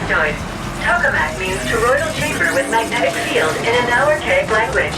factoid. Tokamak means toroidal chamber with magnetic field in an archaic language.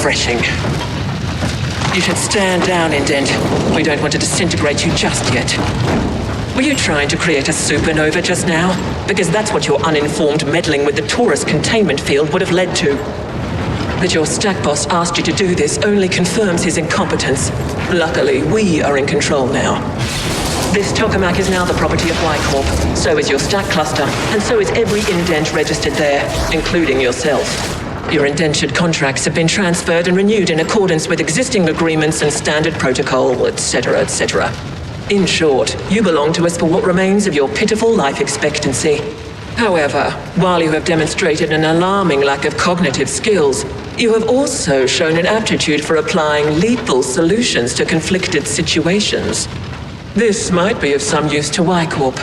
refreshing. You should stand down, Indent. We don't want to disintegrate you just yet. Were you trying to create a supernova just now? Because that's what your uninformed meddling with the Taurus containment field would have led to. That your stack boss asked you to do this only confirms his incompetence. Luckily, we are in control now. This tokamak is now the property of Waikorp. So is your stack cluster, and so is every indent registered there, including yourself. Your indentured contracts have been transferred and renewed in accordance with existing agreements and standard protocol, etc., etc. In short, you belong to us for what remains of your pitiful life expectancy. However, while you have demonstrated an alarming lack of cognitive skills, you have also shown an aptitude for applying lethal solutions to conflicted situations. This might be of some use to Waikorp,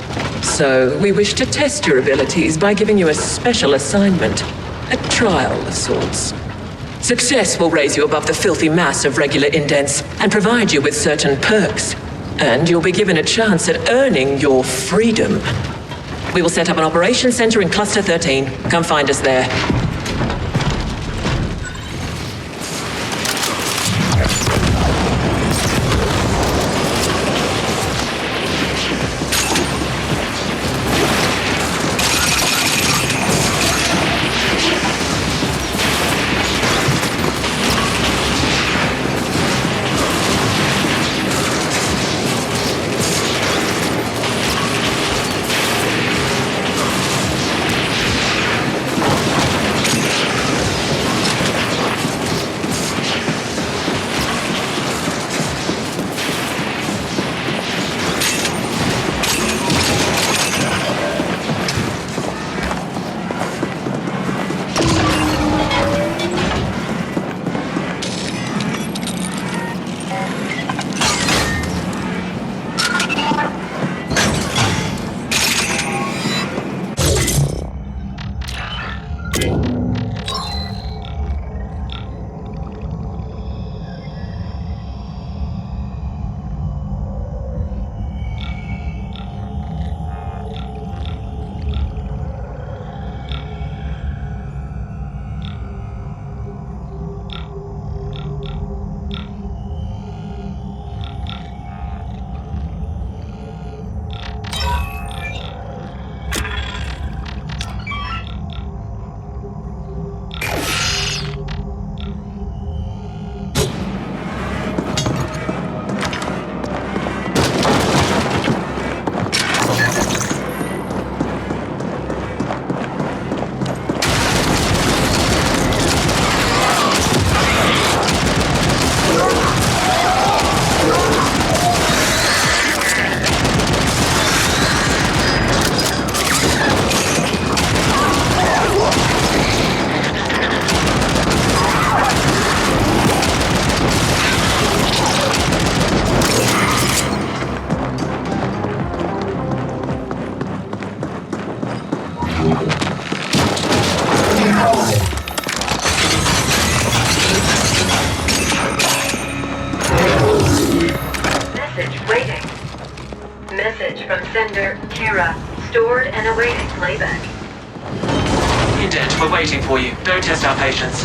so we wish to test your abilities by giving you a special assignment, a trial of sorts. Success will raise you above the filthy mass of regular indents and provide you with certain perks, and you'll be given a chance at earning your freedom. We will set up an operations center in Cluster 13. Come find us there. Message from sender, Kira. Stored and awaiting playback. Indent, we're waiting for you. Don't test our patience.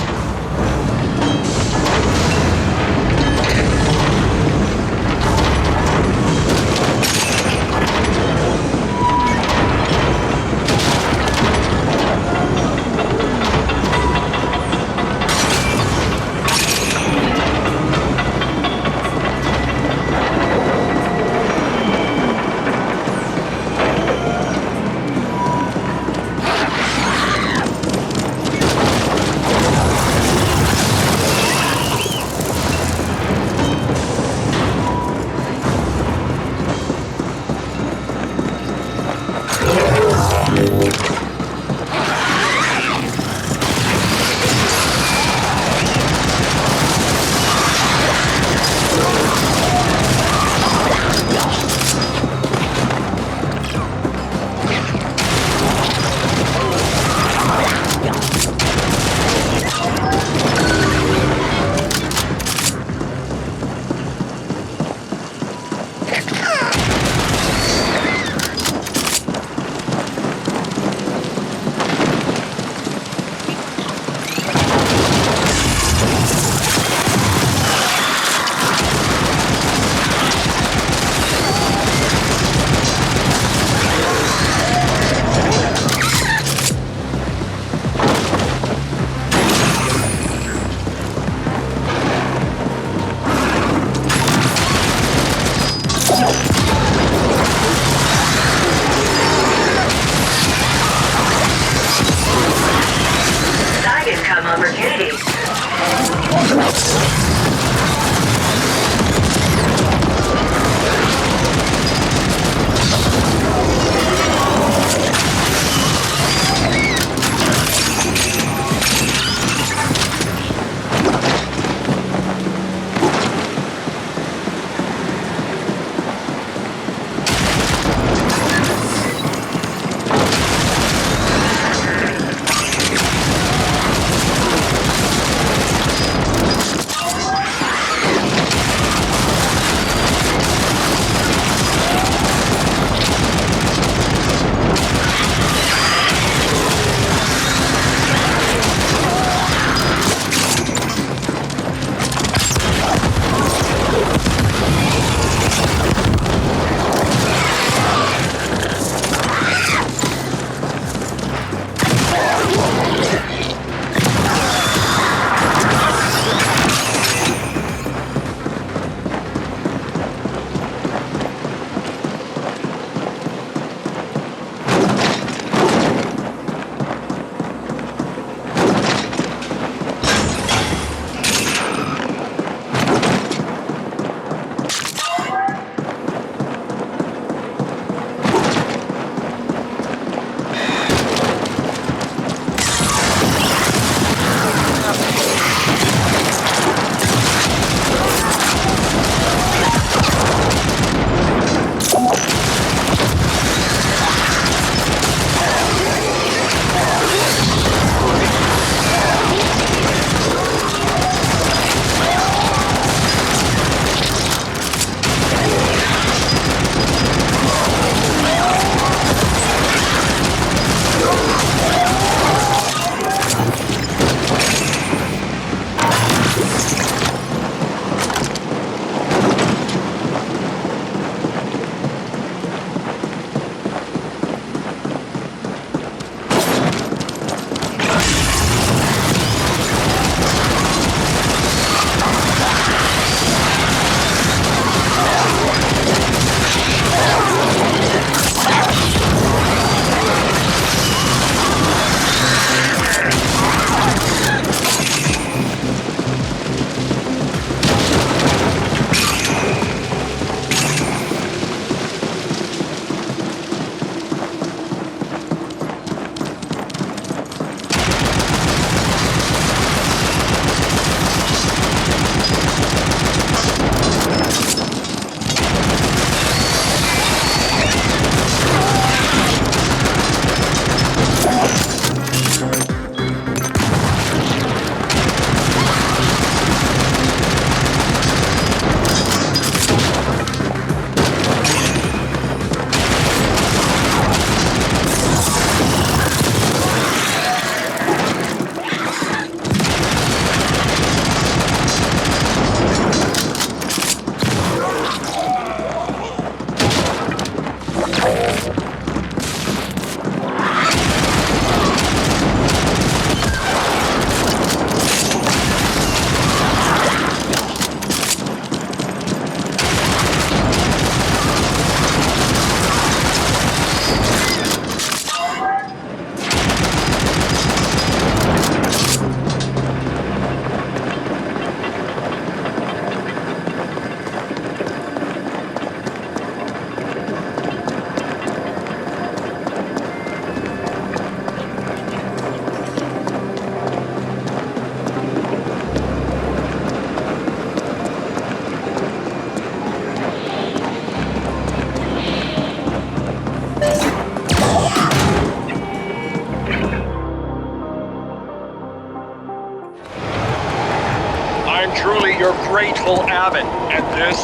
Abbott, and this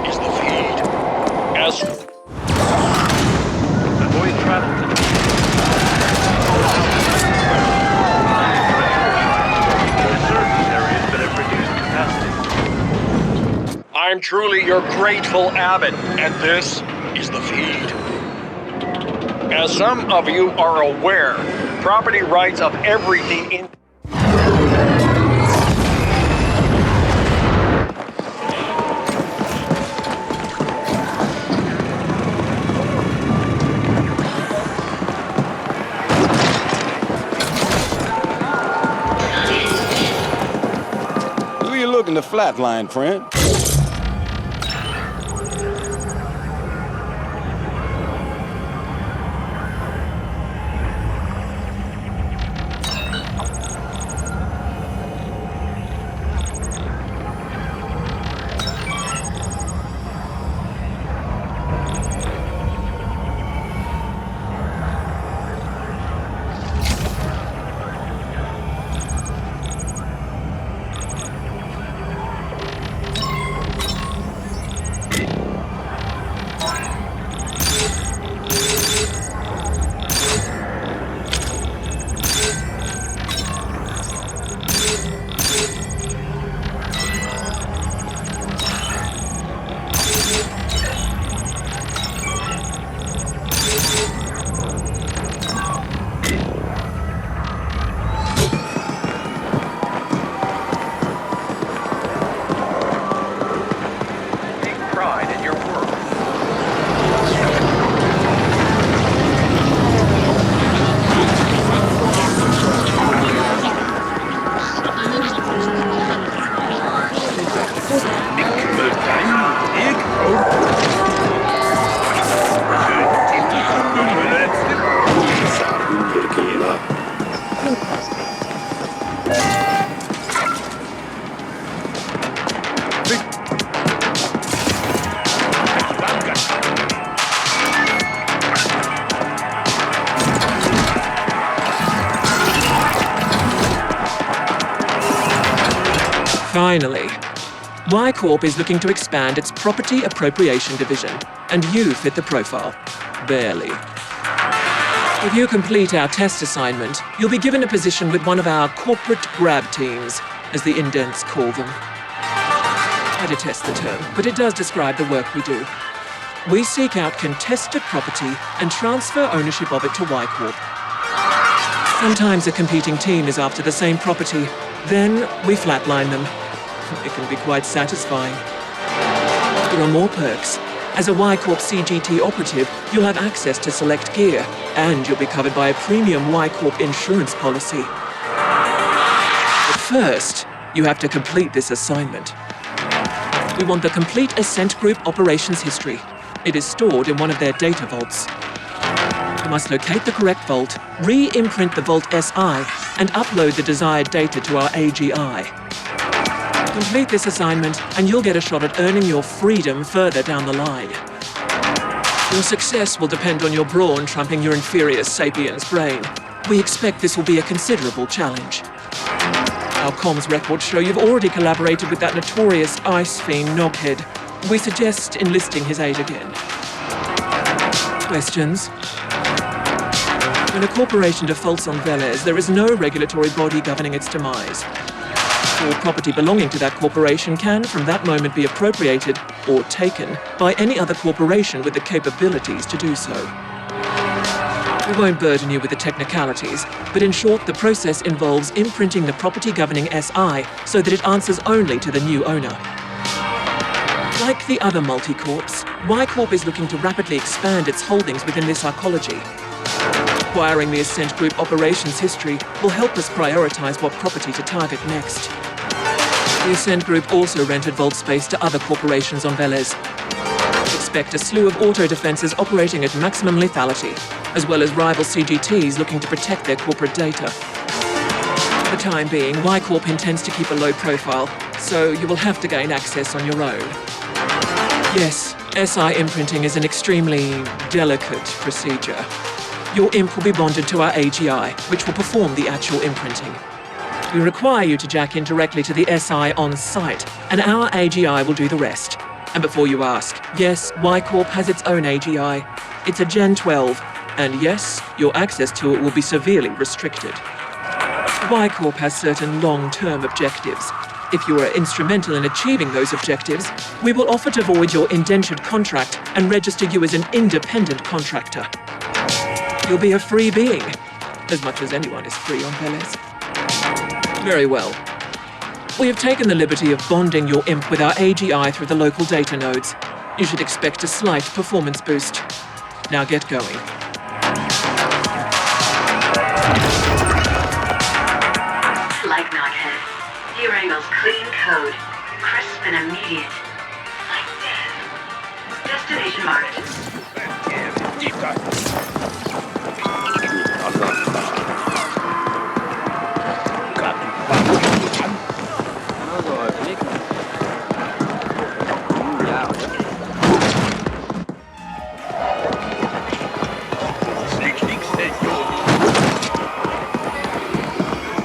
is the feed. As avoid travel to certain areas that have reduced capacity. I'm truly your grateful Abbott, and this is the feed. As some of you are aware, property rights of everything in Who you looking to flatline, friend? Finally, Y-Corp is looking to expand its property appropriation division, and you fit the profile. Barely. If you complete our test assignment, you'll be given a position with one of our corporate grab teams, as the indents call them. I detest the term, but it does describe the work we do. We seek out contested property and transfer ownership of it to Y-Corp. Sometimes a competing team is after the same property, then we flatline them. It can be quite satisfying. There are more perks. As a Y-Corp CGT operative, you'll have access to select gear, and you'll be covered by a premium Y-Corp insurance policy. But first, you have to complete this assignment. We want the complete Ascent Group operations history. It is stored in one of their data vaults. You must locate the correct vault, re-imprint the Vault SI, and upload the desired data to our AGI. Complete this assignment, and you'll get a shot at earning your freedom further down the line. Your success will depend on your brawn trumping your inferior sapiens brain. We expect this will be a considerable challenge. Our comms records show you've already collaborated with that notorious ice fiend Noghead. We suggest enlisting his aid again. Questions? When a corporation defaults on Velez, there is no regulatory body governing its demise. All property belonging to that corporation can, from that moment, be appropriated or taken by any other corporation with the capabilities to do so. We won't burden you with the technicalities, but in short, the process involves imprinting the property governing SI so that it answers only to the new owner. Like the other multi-corps, Y-Corp is looking to rapidly expand its holdings within this arcology. Acquiring the Ascent Group operations history will help us prioritize what property to target next. The Ascent Group also rented vault space to other corporations on Velez. Expect a slew of auto-defenses operating at maximum lethality, as well as rival CGTs looking to protect their corporate data. For the time being, Y-Corp intends to keep a low profile, so you will have to gain access on your own. Yes, SI imprinting is an extremely delicate procedure. Your imp will be bonded to our AGI, which will perform the actual imprinting. We require you to jack in directly to the SI on site, and our AGI will do the rest. And before you ask, yes, Wycorp has its own AGI. It's a Gen 12, and yes, your access to it will be severely restricted. Wycorp has certain long-term objectives. If you are instrumental in achieving those objectives, we will offer to void your indentured contract and register you as an independent contractor. You'll be a free being, as much as anyone is free on Veles. Very well. We have taken the liberty of bonding your imp with our AGI through the local data nodes. You should expect a slight performance boost. Now get going. Like knothead. Durangle's clean code. Crisp and immediate. Like death. Destination marked.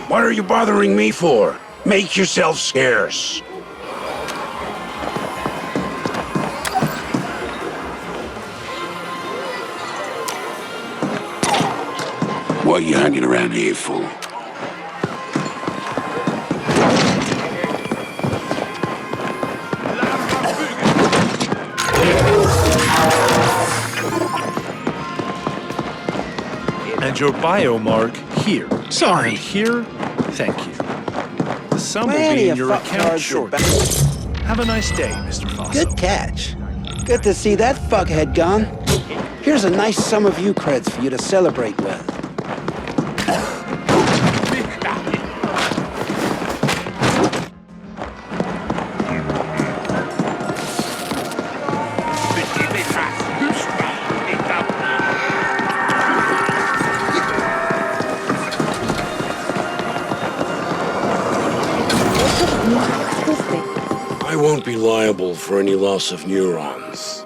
What are you bothering me for? Make yourself scarce. What are you hanging around here for? And your biomark here. Sorry. Here? Thank you. The sum will Man, be in you your fuck account cards are shortly. Have a nice day, Mr. Fosso. Good catch. Good to see that fuckhead gone. Here's a nice sum of view creds for you to celebrate with. I won't be liable for any loss of neurons.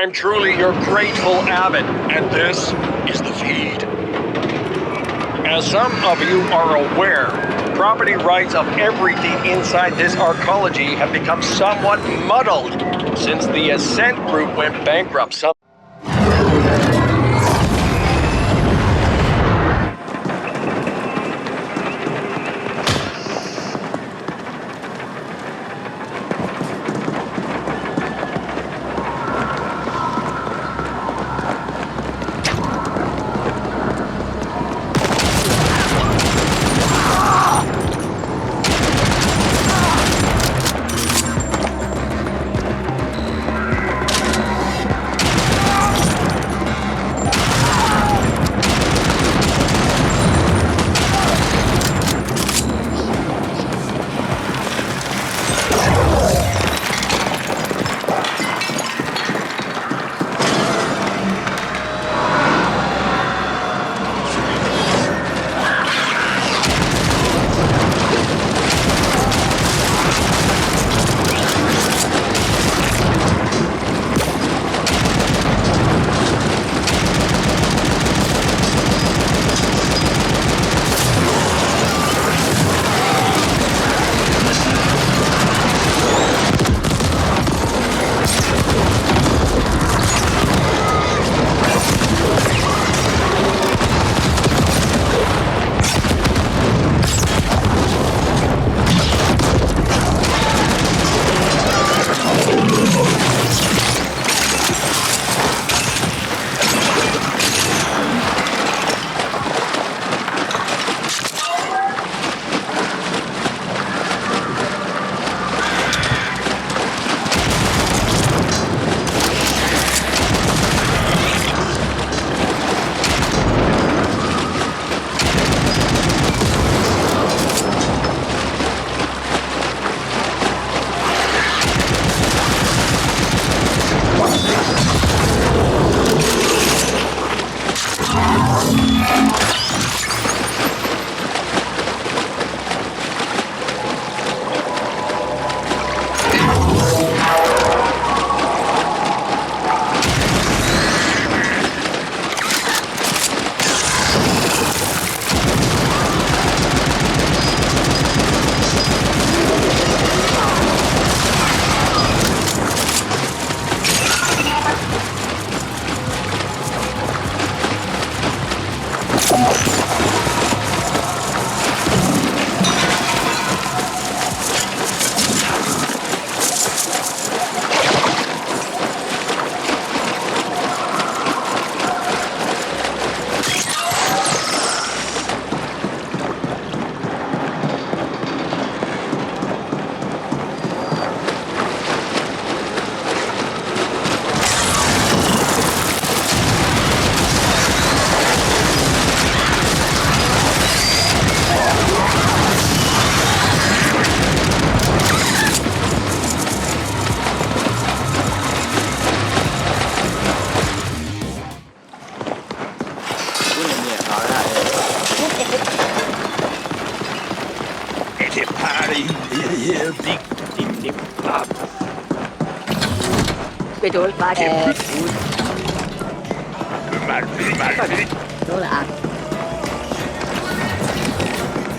I'm truly your grateful abbot, and this is the feed. As some of you are aware, property rights of everything inside this arcology have become somewhat muddled since the Ascent group went bankrupt some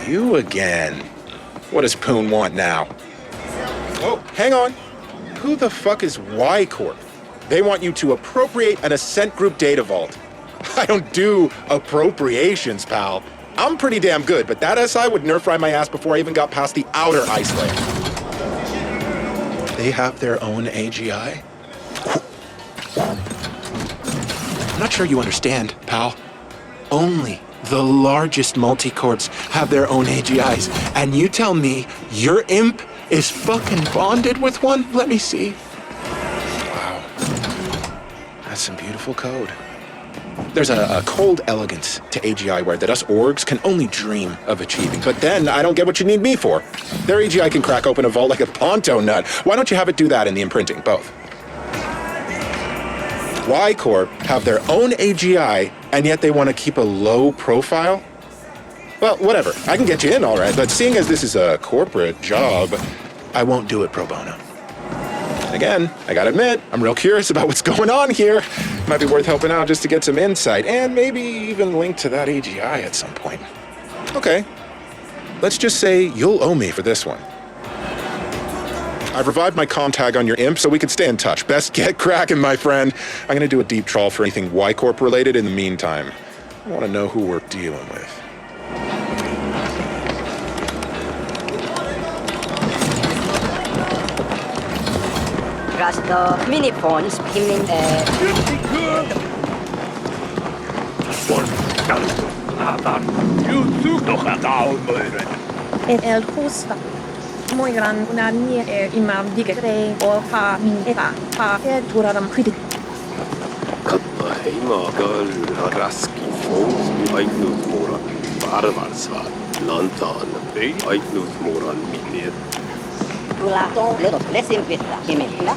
You again. What does Poon want now? Oh, hang on. Who the fuck is Y-Corp? They want you to appropriate an Ascent Group data vault. I don't do appropriations, pal. I'm pretty damn good, but that SI would nerf ride my ass before I even got past the outer ice layer. They have their own AGI? I'm not sure you understand, pal. Only the largest multi-corps have their own AGIs, and you tell me your imp is fucking bonded with one? Let me see. Wow. That's some beautiful code. There's a cold elegance to AGI where that us orgs can only dream of achieving. But then I don't get what you need me for. Their AGI can crack open a vault like a Ponto nut. Why don't you have it do that in the imprinting? Both. Y-Corp have their own AGI, and yet they want to keep a low profile? Well, whatever. I can get you in, all right. But seeing as this is a corporate job, I won't do it pro bono. Again, I gotta admit, I'm real curious about what's going on here. Might be worth helping out just to get some insight, and maybe even link to that AGI at some point. Okay. Let's just say you'll owe me for this one. I've revived my comm tag on your imp so we can stay in touch. Best get cracking, my friend. I'm gonna do a deep trawl for anything Y-Corp related in the meantime. I wanna know who we're dealing with. Miniphones beginning El justa. Muy gran una niña imam digre o pa min eva pa duraram critic. Magal raski fons Eignus moran barvarsvar lantan bei Eignus moran minir. Rulaton little blessing with the himela.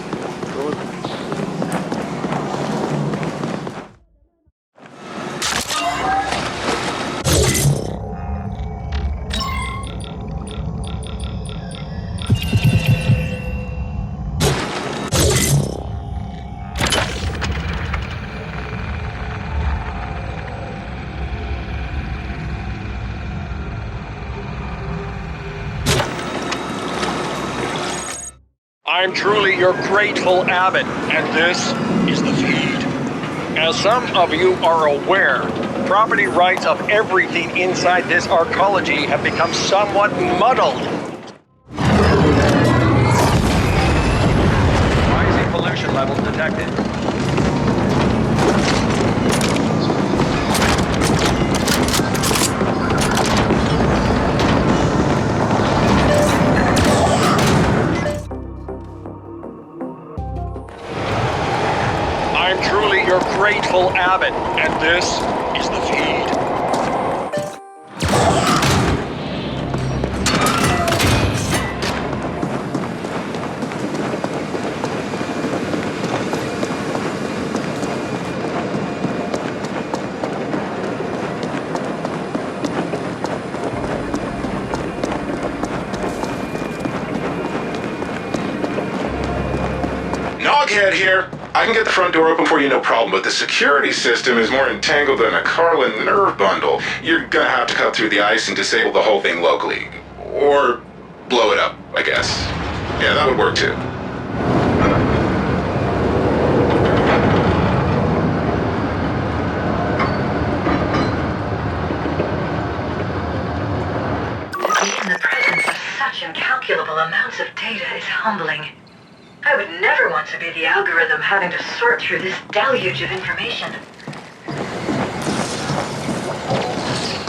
I'm truly your grateful abbot, and this is the feed. As some of you are aware, property rights of everything inside this arcology have become somewhat muddled. Rising pollution levels detected. I'm truly your grateful abbot, and this is the feed. Noghead here. I can get the front door open for you, no problem, but the security system is more entangled than a Carlin nerve bundle. You're gonna have to cut through the ice and disable the whole thing locally. Or blow it up, I guess. Yeah, that would work too. In the presence of such incalculable amounts of data is humbling. I would never want to be the algorithm having to sort through this deluge of information.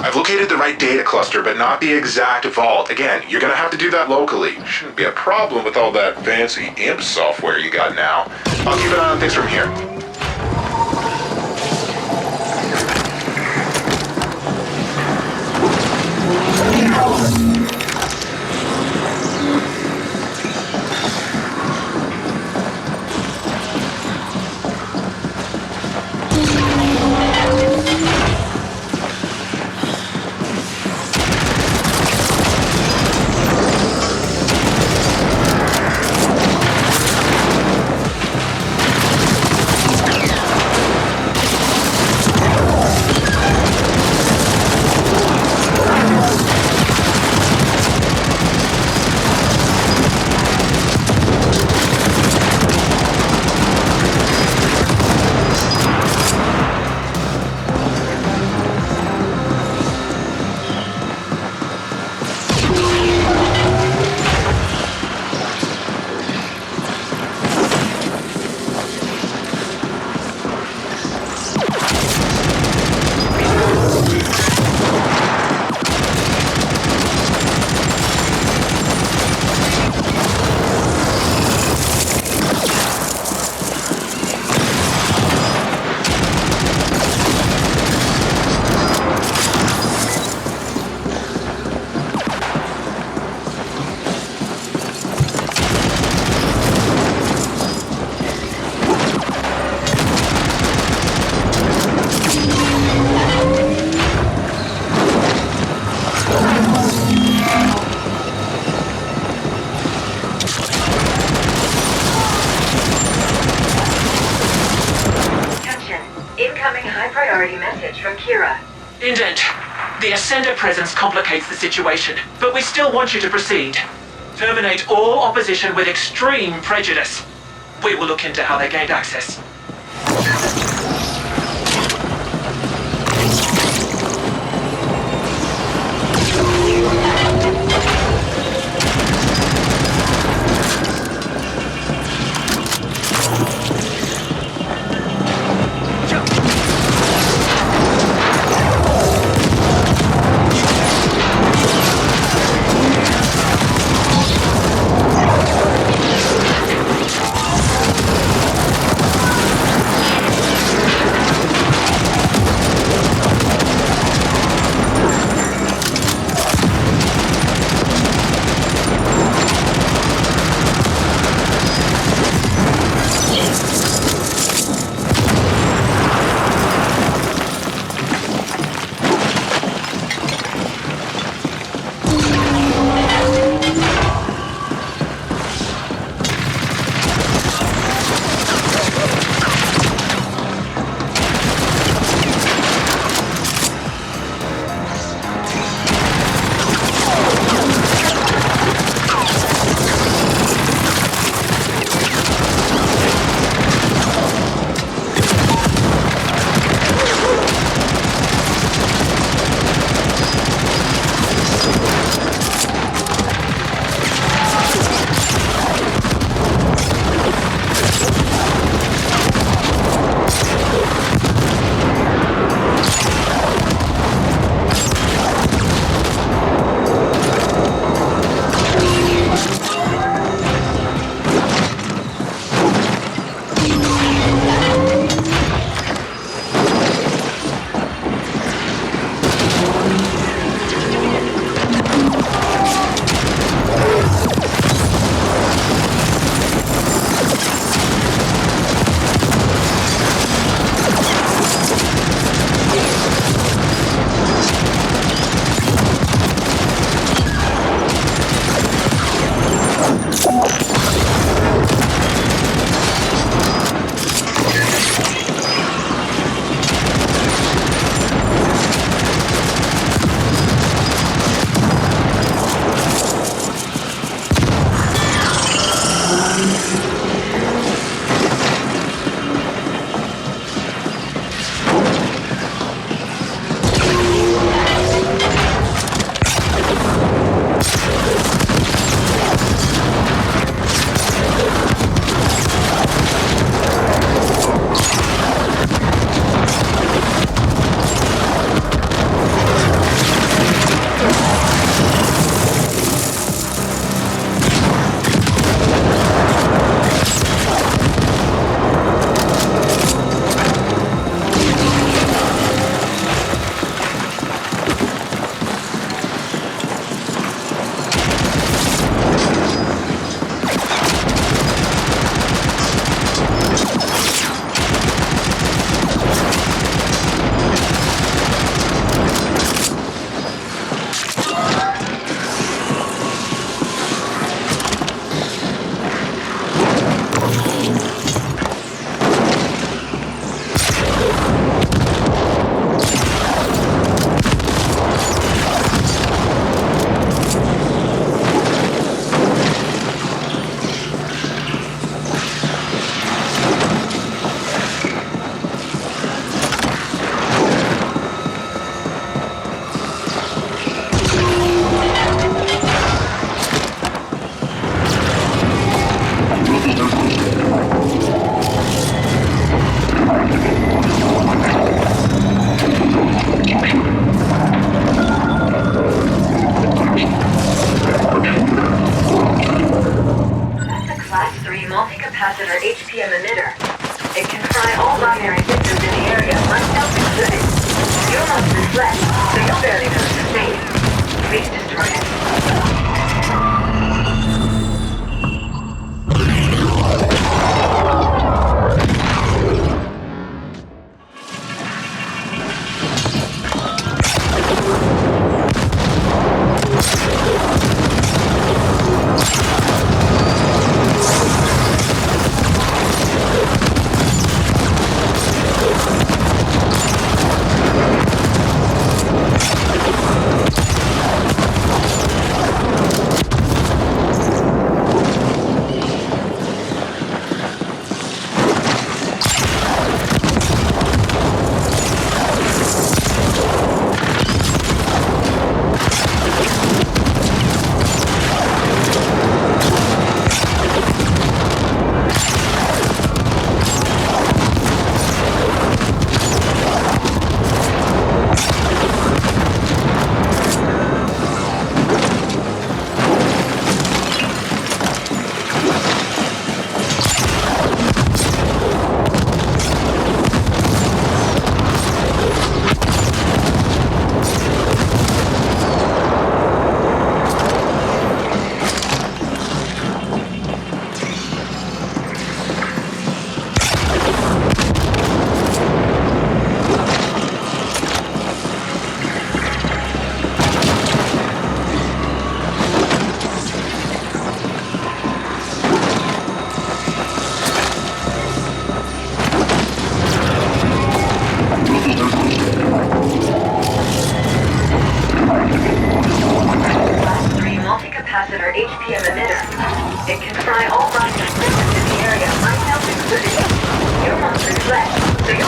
I've located the right data cluster, but not the exact vault. Again, you're gonna have to do that locally. Shouldn't be a problem with all that fancy imp software you got now. I'll keep an eye on things from here. priority message from Kira. Indent, the Ascender presence complicates the situation, but we still want you to proceed. Terminate all opposition with extreme prejudice. We will look into how they gained access.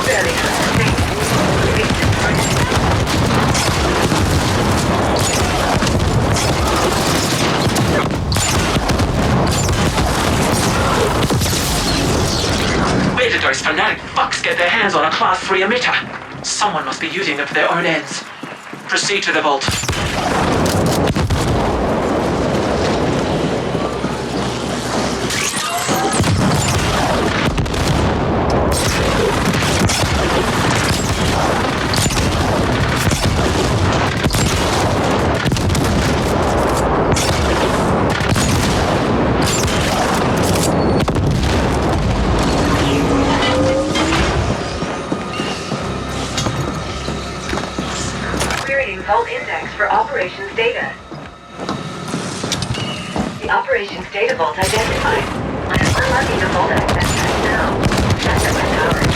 barely sustained. Where did those fanatic fucks get their hands on a Class 3 emitter? Someone must be using it for their own ends. Proceed to the vault. Vault index for operations data. The operations data vault identified. I am unlocking the vault access test now. That's at my power.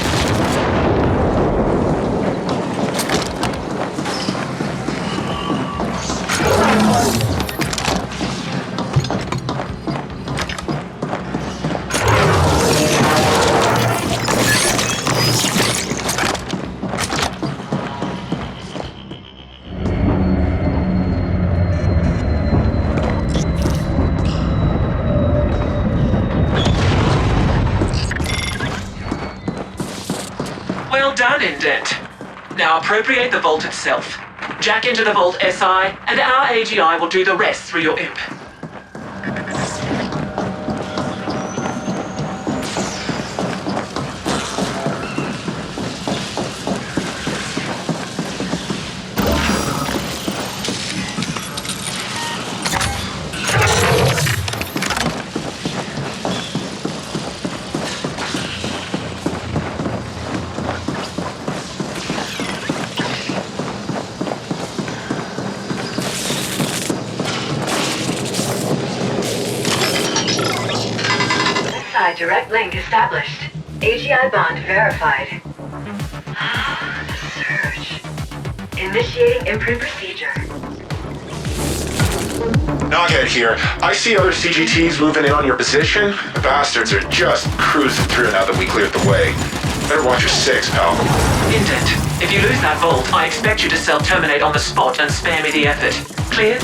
Well done, Indent. Now appropriate the vault itself. Jack into the vault SI, and our AGI will do the rest through your imp. Direct link established. AGI bond verified. The surge. Initiating imprint procedure. Knockhead here. I see other CGTs moving in on your position. The bastards are just cruising through now that we cleared the way. Better watch your six, pal. Indent, if you lose that vault, I expect you to self-terminate on the spot and spare me the effort. Clear?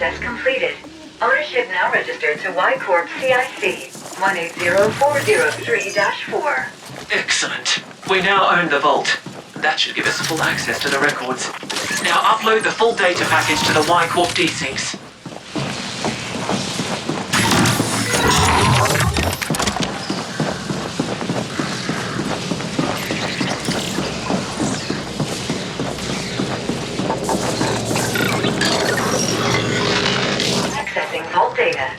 access completed. Ownership now registered to Ycorp CIC 180403-4. Excellent. We now own the vault. That should give us full access to the records. Now upload the full data package to the Ycorp desyncs. Accessing vault data.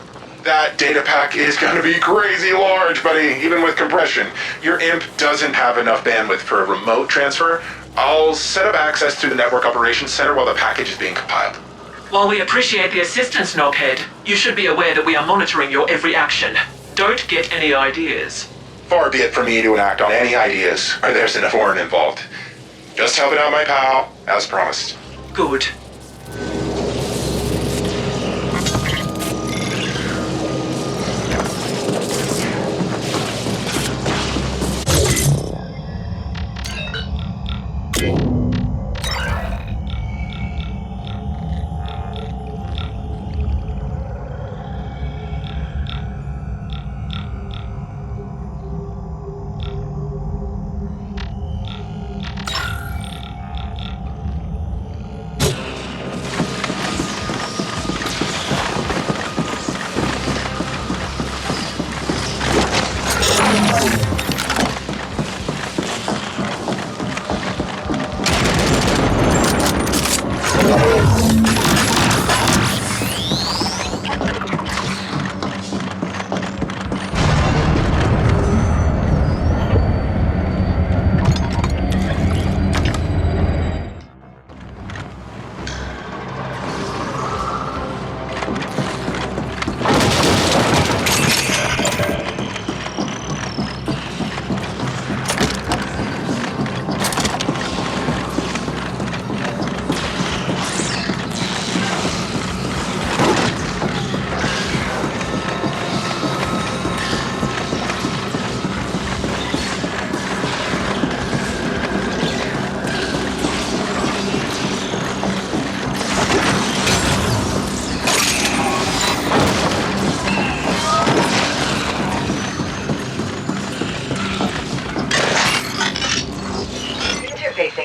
That data pack is gonna be crazy large, buddy, even with compression. Your imp doesn't have enough bandwidth for a remote transfer. I'll set up access through the Network Operations Center while the package is being compiled. While we appreciate the assistance, Knockhead, you should be aware that we are monitoring your every action. Don't get any ideas. Far be it from me to enact on any ideas, or there's enough foreign involved. Just helping out my pal, as promised. Good.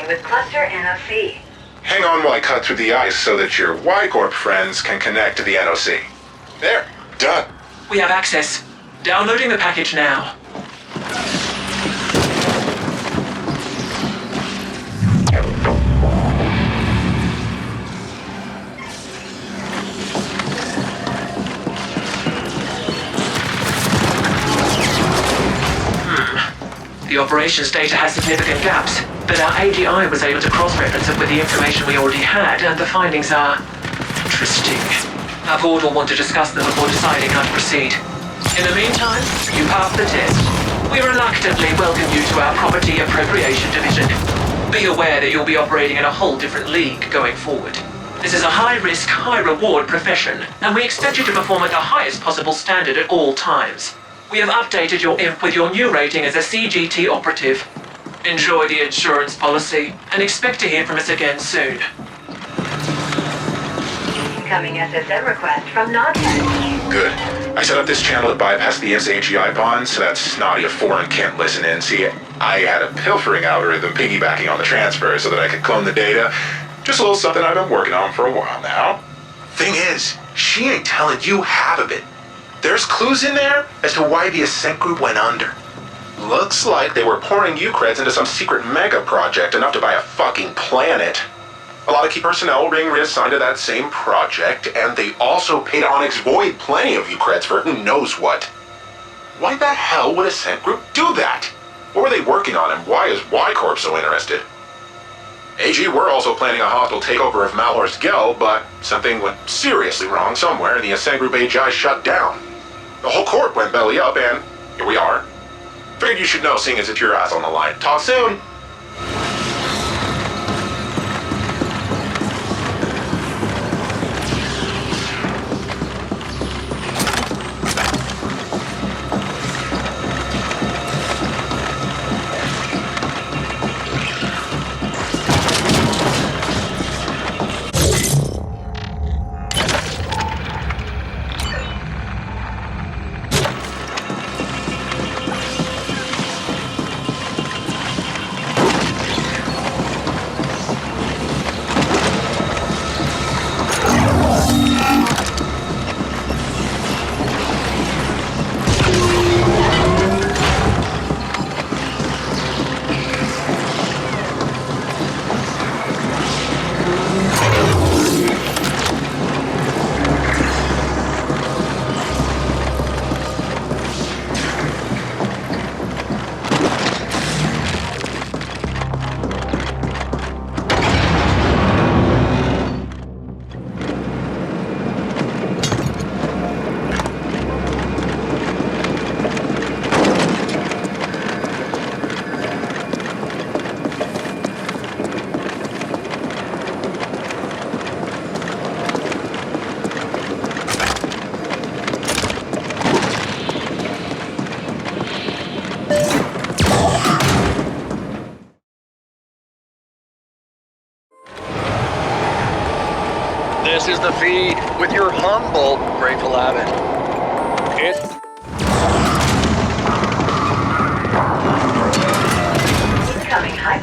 With cluster NOC. Hang on while I cut through the ice so that your Y-Corp friends can connect to the NOC. There, done. We have access. Downloading the package now. The operations data has significant gaps, but our AGI was able to cross-reference it with the information we already had, and the findings are interesting. Our board will want to discuss them before deciding how to proceed. In the meantime, you passed the test. We reluctantly welcome you to our Property Appropriation Division. Be aware that you'll be operating in a whole different league going forward. This is a high-risk, high-reward profession, and we expect you to perform at the highest possible standard at all times. We have updated your imp with your new rating as a CGT operative. Enjoy the insurance policy, and expect to hear from us again soon. Incoming SSM request from Knockhead. Good. I set up this channel to bypass the imp's AGI bonds so that snotty of foreign can't listen in. See, I had a pilfering algorithm piggybacking on the transfer so that I could clone the data. Just a little something I've been working on for a while now. Thing is, she ain't telling you half of it. There's clues in there as to why the Ascent group went under. Looks like they were pouring Ucreds into some secret mega project enough to buy a fucking planet. A lot of key personnel were being reassigned to that same project, and they also paid Onyx Void plenty of Ucreds for who knows what. Why the hell would Ascent group do that? What were they working on, and why is Y-Corp so interested? AG were also planning a hostile takeover of Malor's Gel, but something went seriously wrong somewhere, and the Ascent group AGI shut down. The whole corp went belly up, and here we are. Figured you should know, seeing as it's your ass on the line. Talk soon!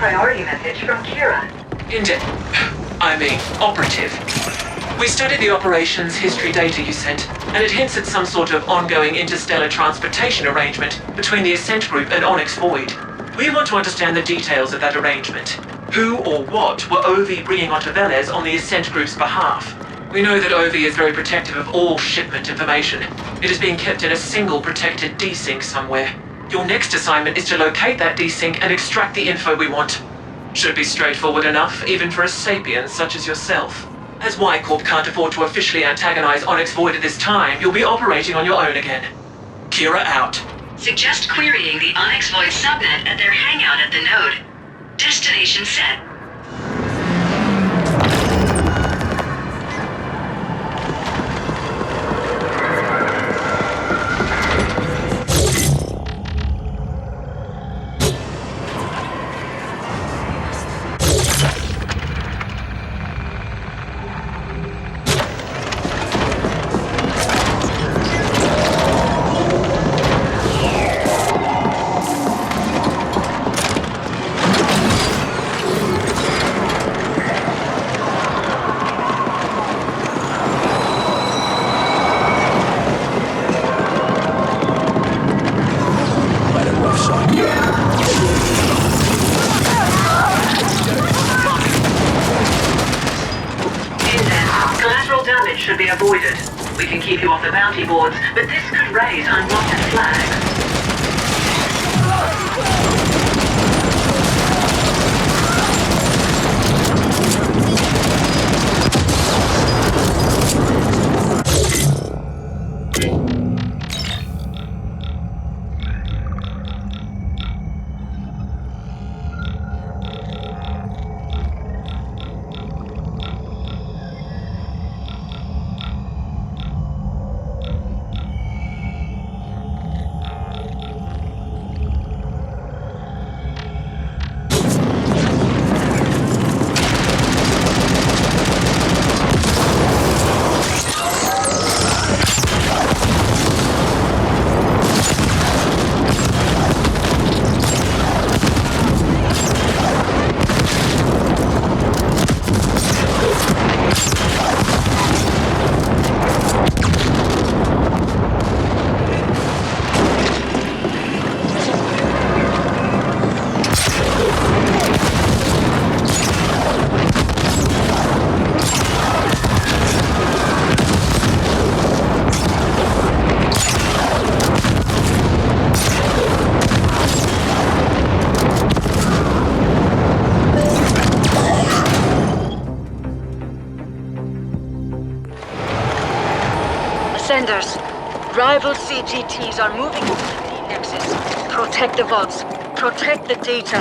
priority message from Kira. Operative. We studied the operations history data you sent, and it hints at some sort of ongoing interstellar transportation arrangement between the Ascent group and Onyx Void. We want to understand the details of that arrangement. Who or what were OV bringing onto Velez on the Ascent group's behalf? We know that OV is very protective of all shipment information. It is being kept in a single protected desync somewhere. Your next assignment is to locate that desync and extract the info we want. Should be straightforward enough, even for a sapient such as yourself. As Wycorp can't afford to officially antagonize Onyx Void at this time, you'll be operating on your own again. Kira out. Suggest querying the Onyx Void subnet at their hangout at the node. Destination set. Should be avoided. We can keep you off the bounty boards, but this could raise unwanted flags. Ascenders, rival CGTs are moving into the D-Nexus. Protect the vaults. Protect the data.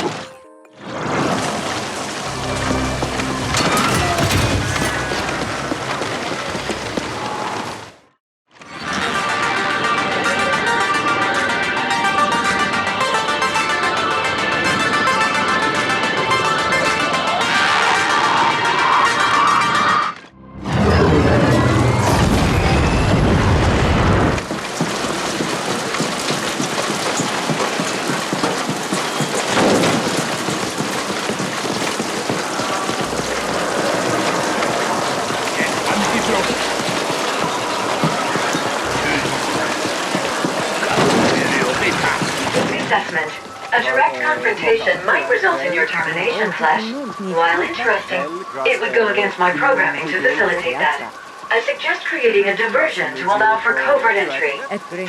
Assessment. A direct confrontation might result in your termination, Flesh. While interesting, it would go against my programming to facilitate that. I suggest creating a diversion to allow for covert entry.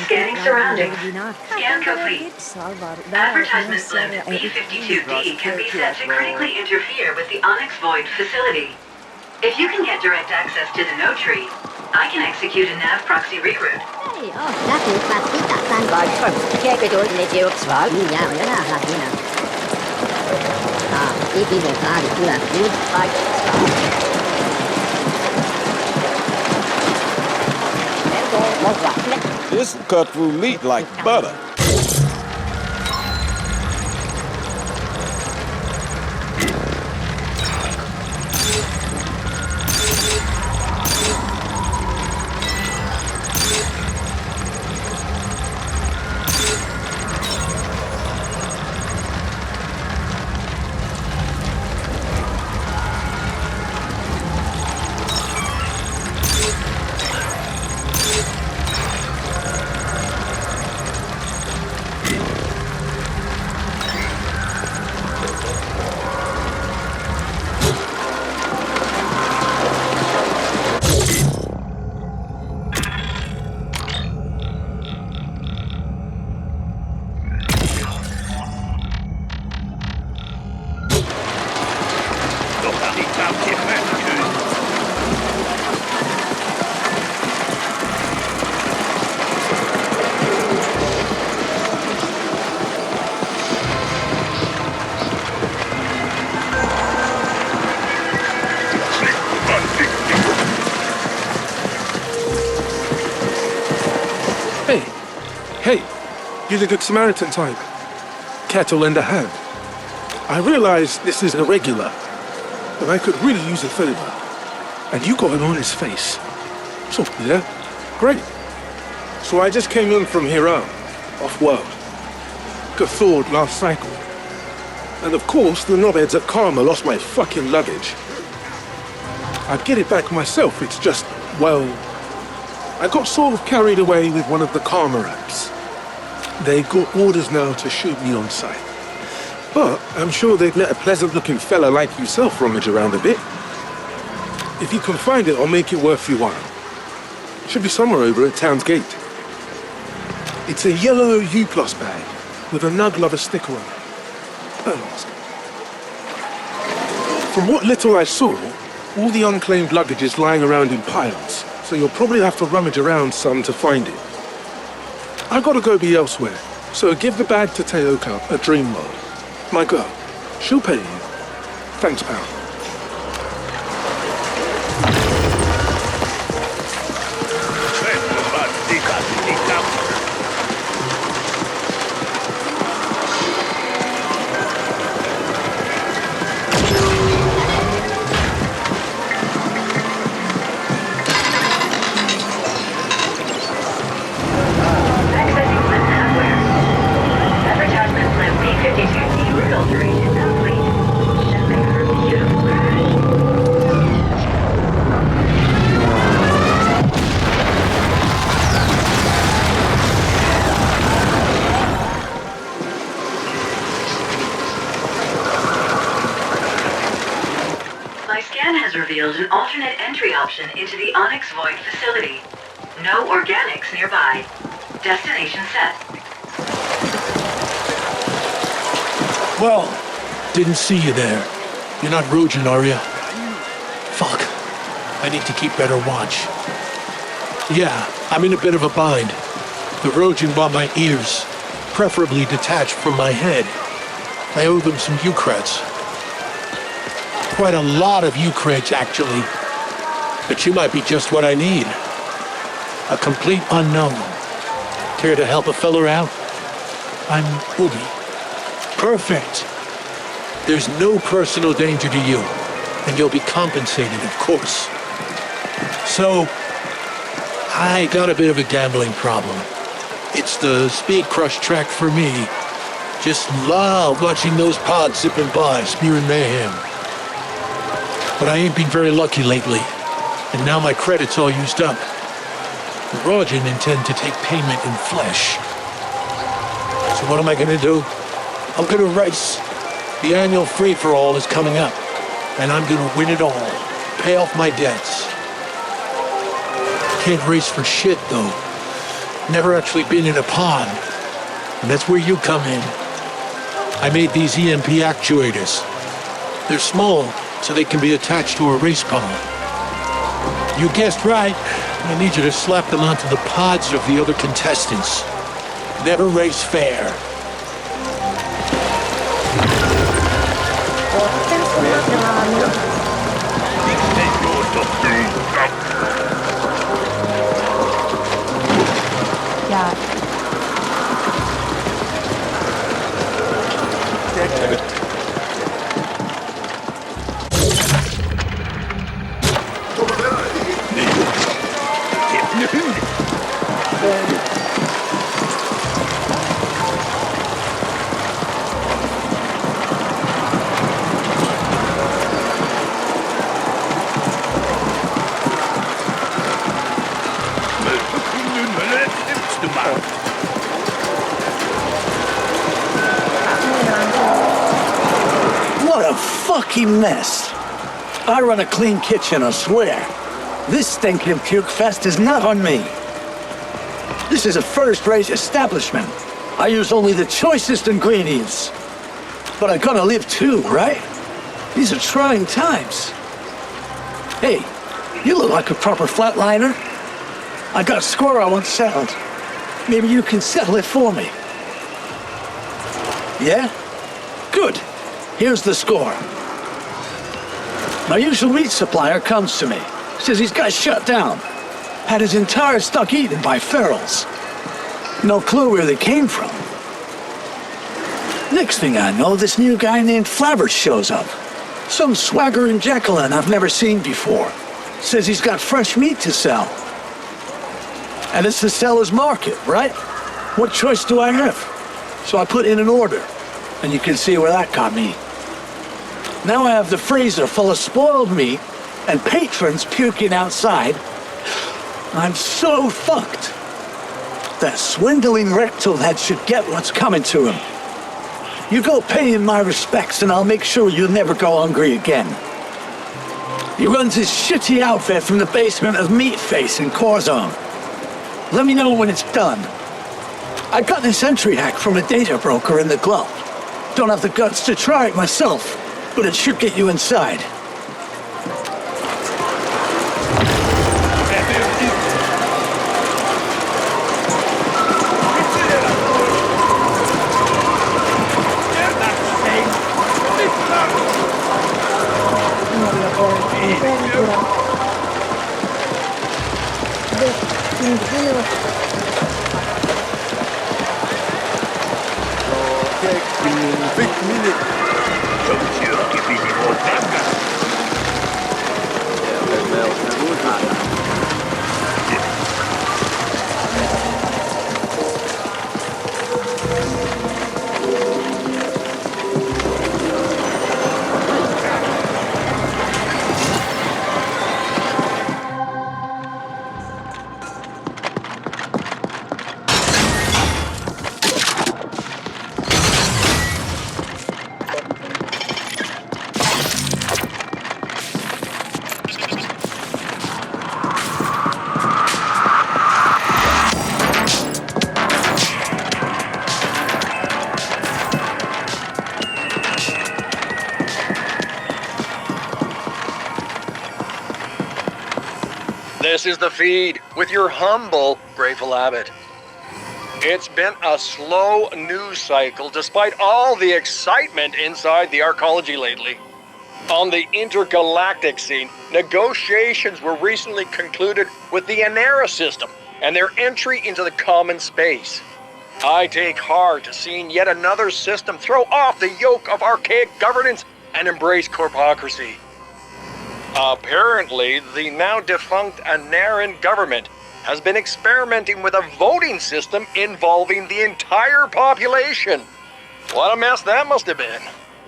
Scanning surroundings. Scan complete. Advertisement blend B52D can be set to critically interfere with the Onyx Void facility. If you can get direct access to the node tree, I can execute a nav proxy reroute. This cut through meat like butter. Hey, you're the Good Samaritan type. Care to lend a hand? I realize this is irregular, but I could really use a favor. And you got an honest face. So, yeah, great. So I just came in from here out, off-world. Guthawed last cycle. And of course, the knobheads at Karma lost my fucking luggage. I'd get it back myself, it's just, well, I got sort of carried away with one of the Karma apps. They got orders now to shoot me on sight. But I'm sure they'd let a pleasant-looking fella like yourself rummage around a bit. If you can find it, I'll make it worth your while. Should be somewhere over at Town's Gate. It's a yellow U+ bag with a Nug Lover sticker on it. Don't ask. From what little I saw, all the unclaimed luggage is lying around in piles, so you'll probably have to rummage around some to find it. I gotta go be elsewhere, so give the bag to Teoka at Dreamworld. My girl, she'll pay you. Thanks, pal. An alternate entry option into the Onyx Void facility. No organics nearby. Destination set. Well, didn't see you there. You're not Rojan, are you? Fuck. I need to keep better watch. Yeah, I'm in a bit of a bind. The Rojan bought my ears, preferably detached from my head. I owe them some Ukrads. Quite a lot of Ukrads, actually. But you might be just what I need. A complete unknown. Care to help a fella out? I'm Boogie. Perfect. There's no personal danger to you, and you'll be compensated, of course. So, I got a bit of a gambling problem. It's the Speed Crush track for me. Just love watching those pods zipping by, spearing mayhem. But I ain't been very lucky lately, and now my credit's all used up. The Rojan intend to take payment in flesh. So what am I gonna do? I'm gonna race. The annual free-for-all is coming up, and I'm gonna win it all. Pay off my debts. Can't race for shit, though. Never actually been in a pod, and that's where you come in. I made these EMP actuators. They're small, so they can be attached to a race car. You guessed right. I need you to slap them onto the pods of the other contestants. Never race fair. What a fucking mess. I run a clean kitchen, I swear. This stinking puke fest is not on me. This is a first-rate establishment. I use only the choicest ingredients. But I gotta live too, right? These are trying times. Hey, you look like a proper flatliner. I got a score I want settled. Maybe you can settle it for me. Yeah? Good. Here's the score. My usual meat supplier comes to me. Says he's got shut down. Had his entire stock eaten by ferals. No clue where they came from. Next thing I know, this new guy named Flabbers shows up. Some swaggering Jacqueline I've never seen before. Says he's got fresh meat to sell. And it's the seller's market, right? What choice do I have? So I put in an order, and you can see where that got me. Now I have the freezer full of spoiled meat and patrons puking outside. I'm so fucked. That swindling reptile head should get what's coming to him. You go pay him my respects and I'll make sure you'll never go hungry again. He runs his shitty outfit from the basement of Meatface in Corzone. Let me know when it's done. I got this entry hack from a data broker in the glove. Don't have the guts to try it myself, but it should get you inside. This is the feed with your humble, grateful abbot. It's been a slow news cycle despite all the excitement inside the arcology lately. On the intergalactic scene, negotiations were recently concluded with the Anera system and their entry into the common space. I take heart seeing yet another system throw off the yoke of archaic governance and embrace corpocracy. Apparently, the now defunct Aneran government has been experimenting with a voting system involving the entire population. What a mess that must have been.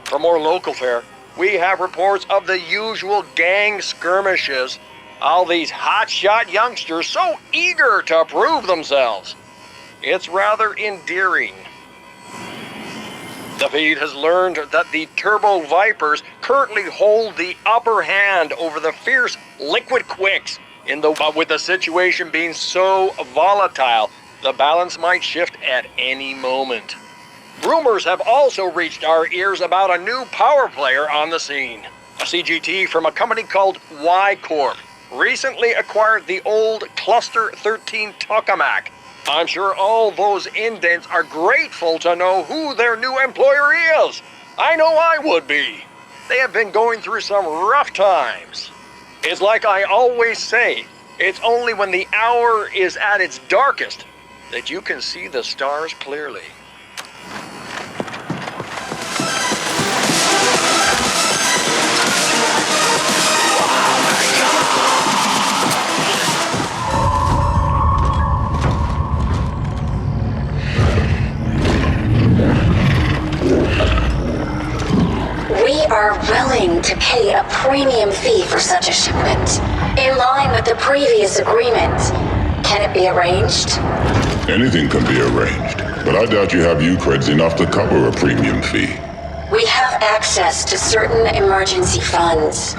For more local fare, we have reports of the usual gang skirmishes. All these hotshot youngsters so eager to prove themselves. It's rather endearing. The feed has learned that the Turbo Vipers currently hold the upper hand over the fierce Liquid Quicks. With the situation being so volatile, the balance might shift at any moment. Rumors have also reached our ears about a new power player on the scene. A CGT from a company called Ycorp recently acquired the old Cluster 13 tokamak. I'm sure all those indents are grateful to know who their new employer is. I know I would be. They have been going through some rough times. It's like I always say, it's only when the hour is at its darkest that you can see the stars clearly. We are willing to pay a premium fee for such a shipment, in line with the previous agreement. Can it be arranged? Anything can be arranged, but I doubt you have Ucreds enough to cover a premium fee. We have access to certain emergency funds.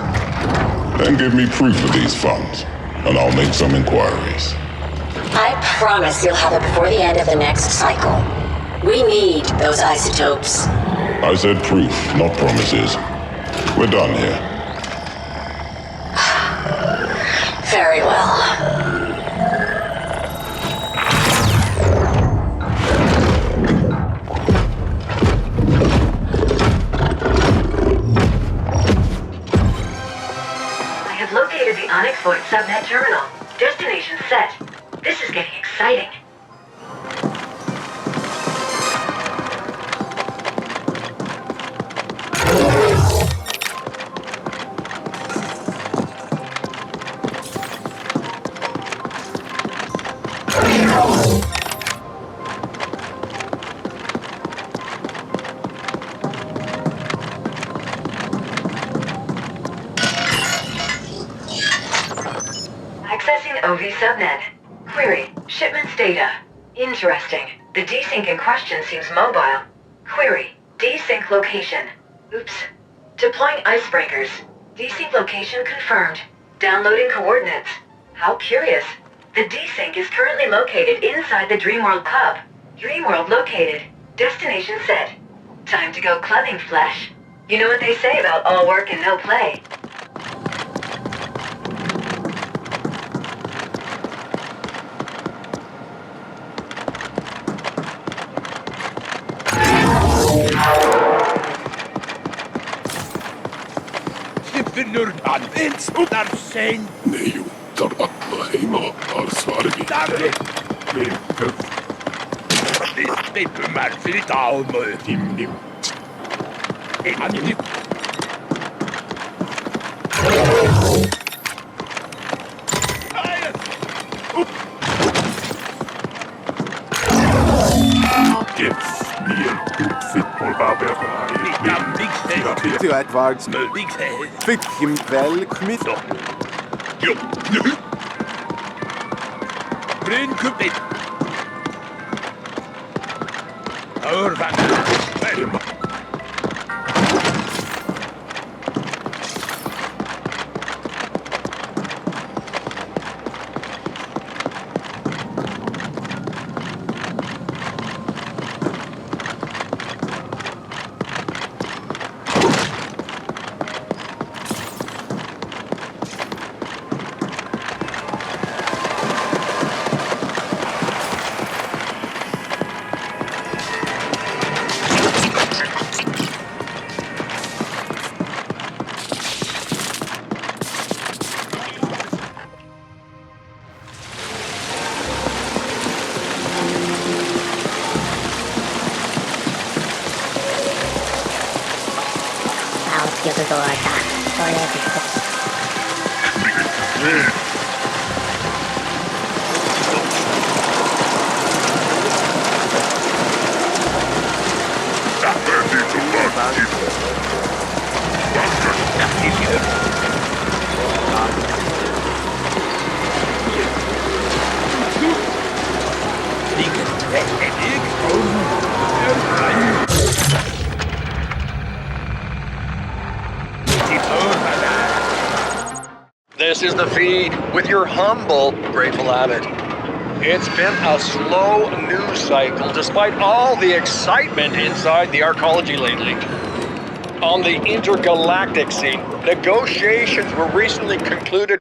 Then give me proof of these funds, and I'll make some inquiries. I promise you'll have it before the end of the next cycle. We need those isotopes. I said proof, not promises. We're done here. Very well. I have located the Onyx Void subnet terminal. Destination set. This is getting exciting. OV subnet. Query, shipments data. Interesting. The desync in question seems mobile. Query, desync location. Oops. Deploying icebreakers. Desync location confirmed. Downloading coordinates. How curious. The desync is currently located inside the Dreamworld Club. Dreamworld located. Destination set. Time to go clubbing, Flesh. You know what they say about all work and no play. Nee, tar alla heima har svarvi. Edwards. Fick him väl kmitt. Bryn kuppit. Örvan. This is the feed with your humble Grateful Abbot. It's been a slow news cycle despite all the excitement inside the arcology lately. On the intergalactic scene, negotiations were recently concluded.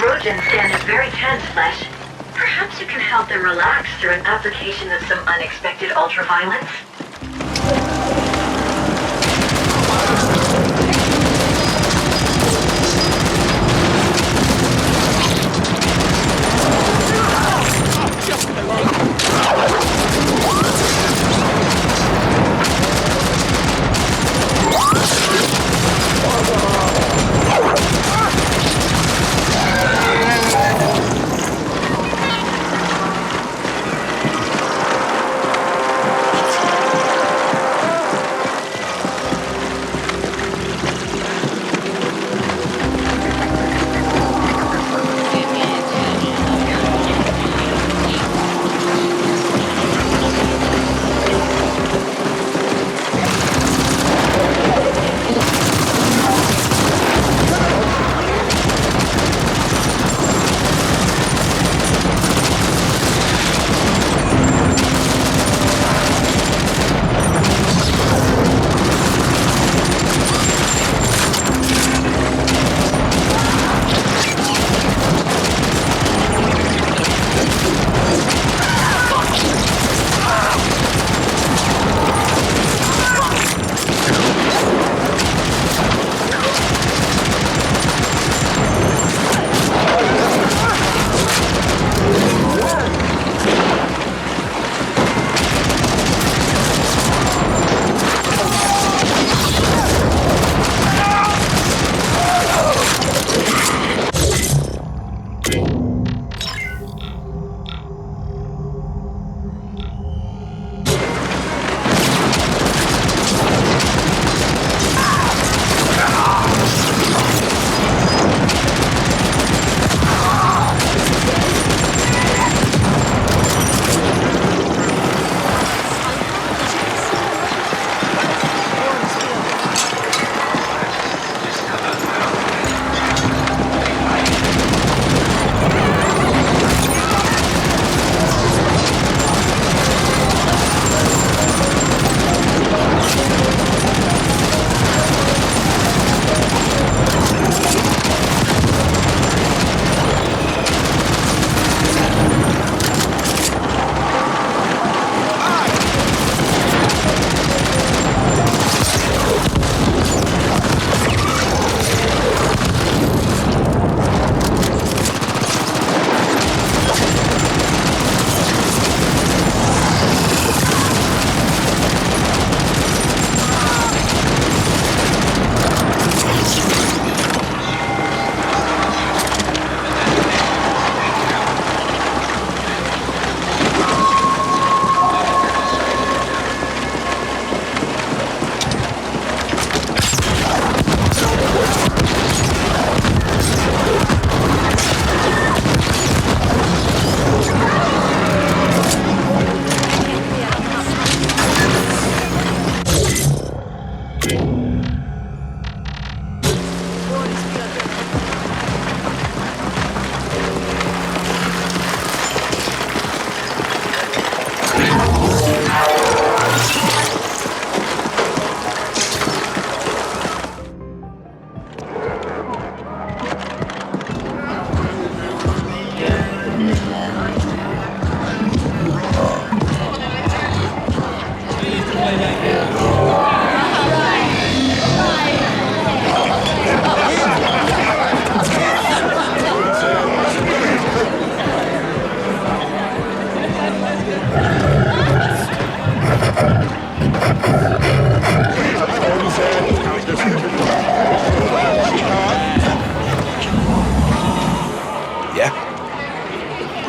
Rojan scan is very tense, Flesh. Perhaps you can help them relax through an application of some unexpected ultraviolence?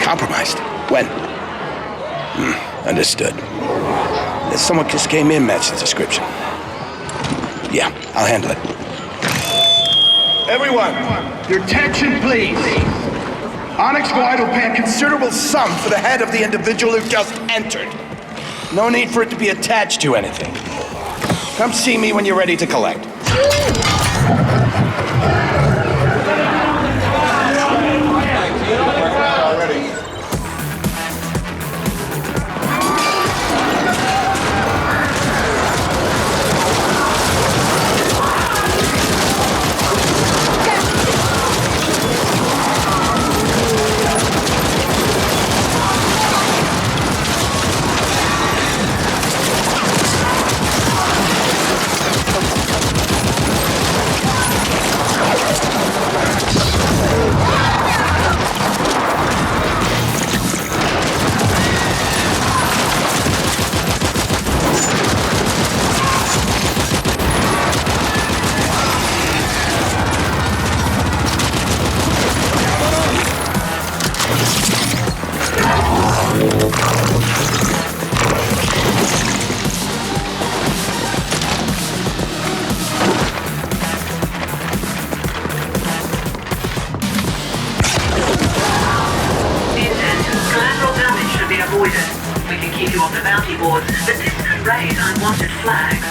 Compromised. When? Understood. Someone just came in, matched the description. Yeah, I'll handle it. Everyone, your attention, please. Onyx Wide will pay a considerable sum for the head of the individual who just entered. No need for it to be attached to anything. Come see me when you're ready to collect. boards, but this could raise unwanted flags.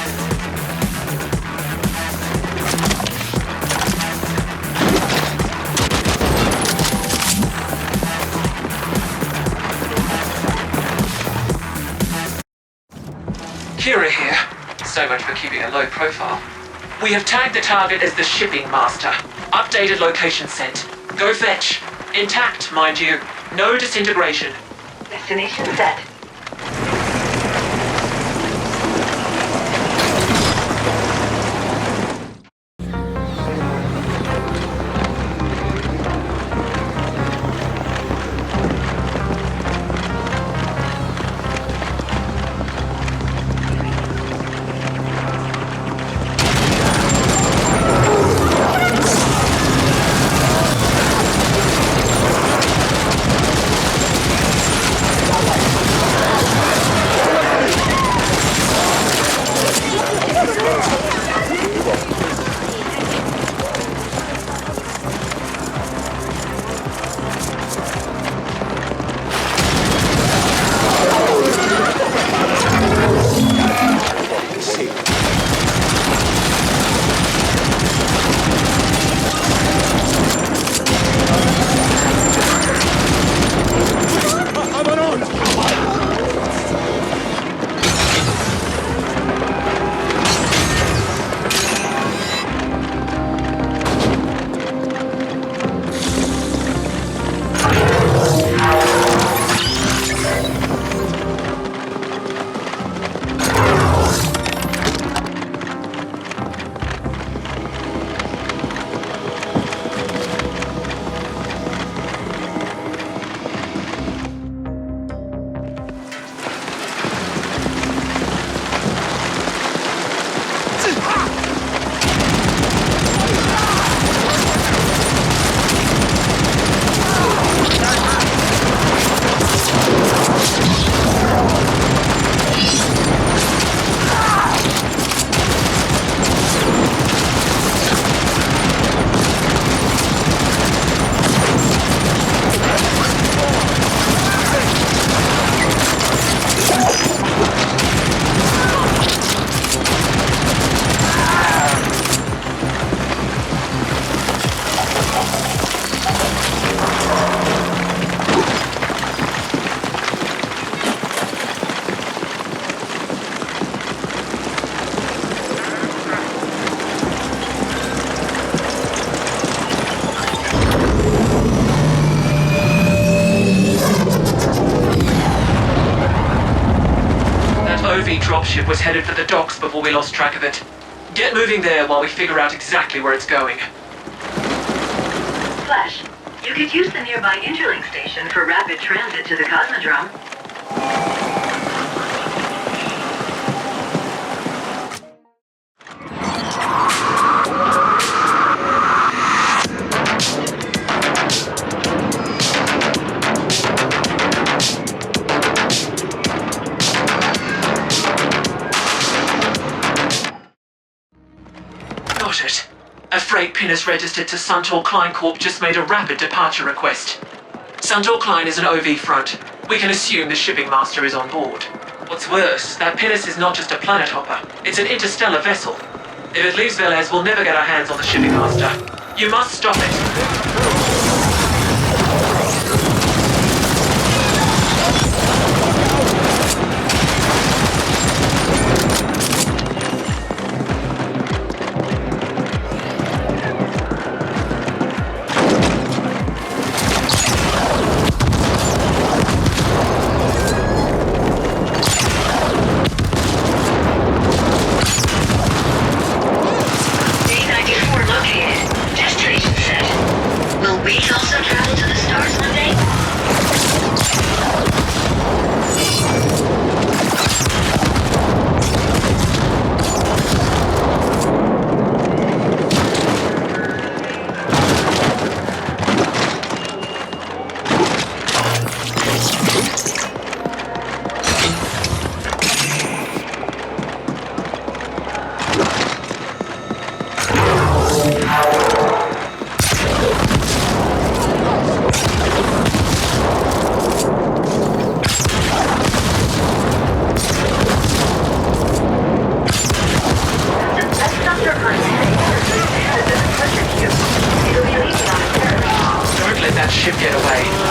Kira here. So much for keeping a low profile. We have tagged the target as the Shipping Master. Updated location sent. Go fetch. Intact, mind you. No disintegration. Destination set. Dropship was headed for the docks before we lost track of it. Get moving there while we figure out exactly where it's going. Flash, you could use the nearby Interlink station for rapid transit to the Cosmodrome. Got it. A freight pinnace registered to Suntor Klein Corp just made a rapid departure request. Suntor Klein is an OV front. We can assume the Shipping Master is on board. What's worse, that pinnace is not just a planet hopper. It's an interstellar vessel. If it leaves Velez, we'll never get our hands on the Shipping Master. You must stop it. ship get away.